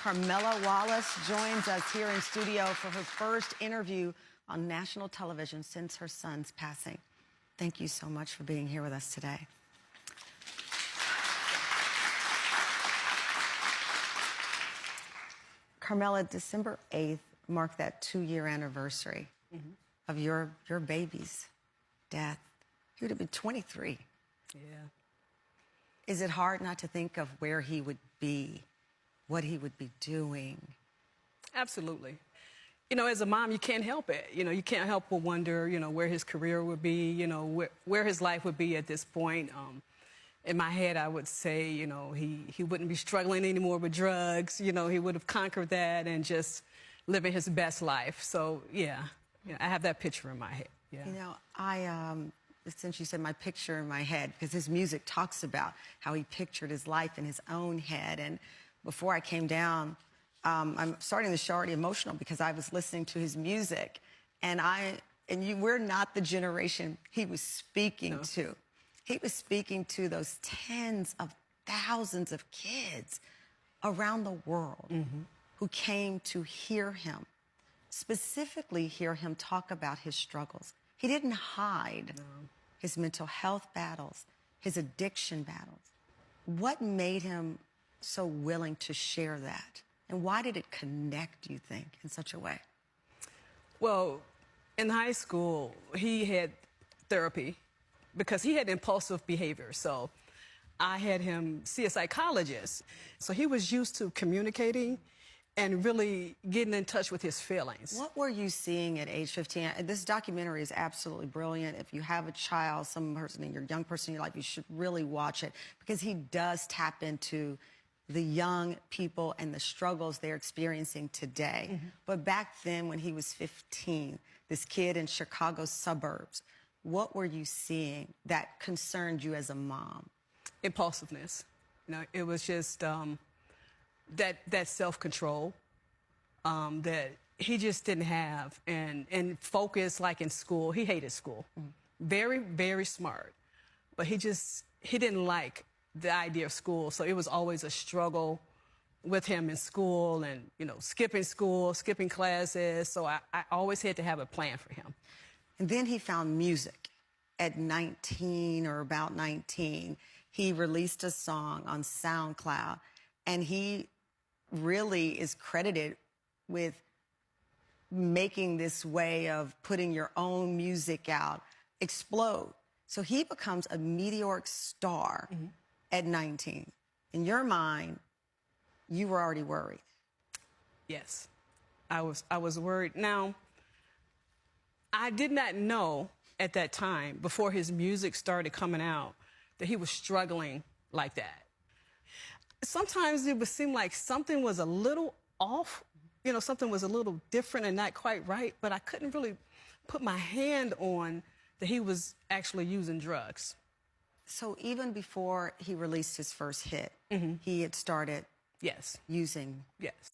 Carmela Wallace joins us here in studio for her first interview on national television since her son's passing. Thank you so much for being here with us today. Carmela, December 8th marked that 2-year anniversary of your baby's death. He would have been 23. Yeah. Is it hard not to think of where he would be, what he would be doing? Absolutely. You know, as a mom, you can't help it. You know, you can't help but wonder, you know, where his career would be, you know, where his life would be at this point. In my head, I would say, you know, he wouldn't be struggling anymore with drugs. You know, he would have conquered that and just living his best life. So, yeah, I have that picture in my head. Yeah. You know, since you said my picture in my head, because his music talks about how he pictured his life in his own head. And before I came down, I'm starting the show already emotional because I was listening to his music, and we're not the generation he was speaking to. He was speaking to those tens of thousands of kids around the world who came to hear him, specifically hear him talk about his struggles. He didn't hide his mental health battles, his addiction battles. What made him so willing to share that? And why did it connect, you think, in such a way? Well, in high school, he had therapy because he had impulsive behavior. So I had him see a psychologist. So he was used to communicating and really getting in touch with his feelings. What were you seeing at age 15? This documentary is absolutely brilliant. If you have a child, some person in your young person in your life, you should really watch it because he does tap into the young people and the struggles they're experiencing today. But back then, when he was 15, this kid in Chicago's suburbs, what were you seeing that concerned you as a mom? Impulsiveness. You know, it was just that self-control that he just didn't have, and focus, like in school. He hated school. Very, very smart, but he didn't like the idea of school. So it was always a struggle with him in school, and you know, skipping school, skipping classes. So I always had to have a plan for him. And then he found music at 19 or about 19. He released a song on SoundCloud, and he really is credited with making this way of putting your own music out explode. So he becomes a meteoric star at 19. In your mind, you were already worried. Yes, I was worried. Now, I did not know at that time, before his music started coming out, that he was struggling like that. Sometimes it would seem like something was a little off, you know, something was a little different and not quite right, but I couldn't really put my hand on that he was actually using drugs. So even before he released his first hit, he had started using Yes.